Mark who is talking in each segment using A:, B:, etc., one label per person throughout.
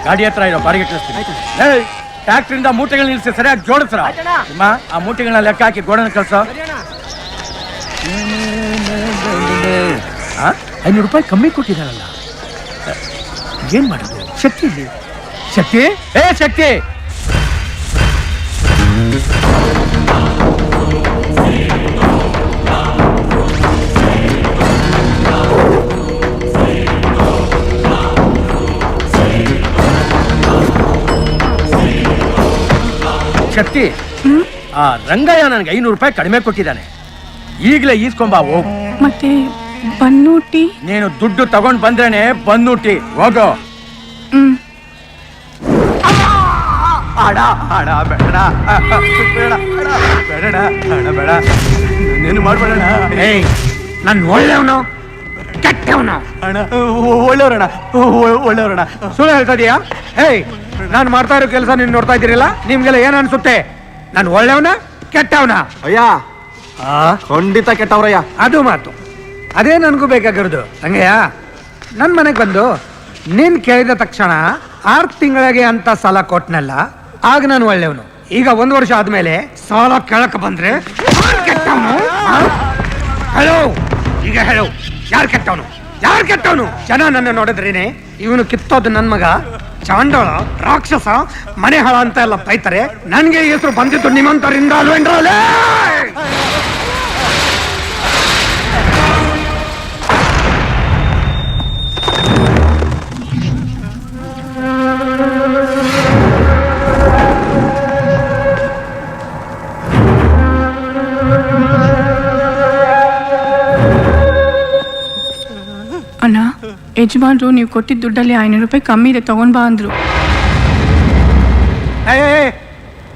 A: ಗಾಡಿ ಹತ್ರ ಇರೋ ಬಾಡಿಗೆ ಕಳಿಸ್ತೀನಿ. ಟ್ಯಾಕ್ಟ್ರಿಂದ ಮೂಟೆಗಳನ್ನ ನಿಲ್ಸಿ ಸರಿಯಾಗಿ ಜೋಡಿಸ್ರ ನಿಮ್ಮ ಆ ಮೂಟೆಗಳನ್ನ ಲೆಕ್ಕ ಹಾಕಿ ಗೋಡನ ಕಳ್ಸೋ. 500 ರೂಪಾಯಿ ಕಮ್ಮಿ ಕೊಟ್ಟಿದ್ದಾರಲ್ಲ, ಏನ್ ಮಾಡೋದು? ಶಕ್ತಿ ಇಲ್ಲಿ. ಶಕ್ತಿ, ಏ ಶಕ್ತಿ, ಶಕ್ತಿ, ಆ ರಂಗಯ್ಯ ನನಗೆ 500 ರೂಪಾಯಿ ಕಡಿಮೆ ಕೊಟ್ಟಿದ್ದಾನೆ. ಈಗಲೇ ಈಸ್ಕೊಂಬಾ ಹೋಗು.
B: ಮತ್ತೆ ಬನ್ನೂಟಿ?
A: ನೀನು ದುಡ್ಡು ತಗೊಂಡ್ ಬಂದ್ರೇನೆ ಬನ್ನೂಟಿ. ಹೋಗೋ. ನೀನು ಮಾಡ್ಬೇಡ.
C: ನಾನು ಒಳ್ಳೆಯವನು ಕೆಟ್ಟವನು?
A: ಒಳ್ಳೆಯವ್ರಣ, ಒಳ್ಳೆಯವ್ರಣ.
C: ಸುಳ್ಳು ಹೇಳ್ತಾ ಇದೀಯಾ? ಏಯ್, ನಾನು ಮಾಡ್ತಾ ಇರೋ ಕೆಲಸ ನೀನು ನೋಡ್ತಾ ಇದ್ದೀರಲ್ಲ, ನಿಮ್ಗೆಲ್ಲ ಏನ್ ಅನ್ಸುತ್ತೆ? ನಾನು ಒಳ್ಳೆಯವನ ಕೆಟ್ಟವನ?
D: ಅಯ್ಯ, ಖಂಡಿತ ಕೆಟ್ಟವ್ರಯ್ಯ.
C: ಅದು ಮಾತು, ಅದೇ ನನಗೂ ಬೇಕಾಗಿರೋದು. ರಂಗಯ್ಯ, ನನ್ನ ಮನೆಗೆ ಬಂದು ನೀನ್ ಕೇಳಿದ ತಕ್ಷಣ 6 ತಿಂಗಳಿಗೆ ಅಂತ ಸಾಲ ಕೊಟ್ನಲ್ಲ, ಆಗ ನಾನು ಒಳ್ಳೆಯವನು. ಈಗ 1 ವರ್ಷ ಆದ್ಮೇಲೆ ಸಾಲ ಕೇಳಕ್ ಬಂದ್ರೆ ಕೆಟ್ಟವನು? ಹೇಳು, ಈಗ ಹೇಳು, ಯಾರು ಕೆಟ್ಟವನು? ಯಾರು ಕೆಟ್ಟವನು? ಜನ ನನ್ನ ನೋಡಿದ್ರೇನೆ ಇವನು ಕಿತ್ತೋದು ನನ್ ಮಗ, ಚಾಂಡೋಳ, ರಾಕ್ಷಸ, ಮನೆ ಹಾಳ ಅಂತ ಎಲ್ಲ ಬೈತಾರೆ. ನನ್ಗೆ ಹೆಸರು ಬಂದಿದ್ದು ನಿಮ್ಮಂತರಿಂದ ಅಲ್ವೇನ್ರಲ್ಲ?
B: ಅಣ್ಣ, ಯಜಮಾನ್ರು ನೀವು ಕೊಟ್ಟಿದ್ದ ದುಡ್ಡಲ್ಲಿ 500 ರೂಪಾಯಿ ಕಮ್ಮಿ ಇದೆ, ತಗೊಂಡ್ ಬಾ ಅಂದ್ರು.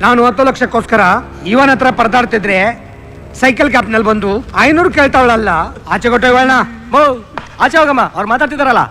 C: ನಾನು 10 ಲಕ್ಷಕ್ಕೋಸ್ಕರ ಇವನ ಹತ್ರ ಪರದಾಡ್ತಿದ್ರೆ ಸೈಕಲ್ ಕ್ಯಾಪ್ನಲ್ಲಿ ಬಂದು 500 ಕೇಳ್ತಾವಳಲ್ಲ, ಆಚೆ ಕೊಟ್ಟೋಗೋಣ.
A: ಆಚೆ ಹೋಗಮ್ಮ, ಅವ್ರು ಮಾತಾಡ್ತಿದಾರಲ್ಲ.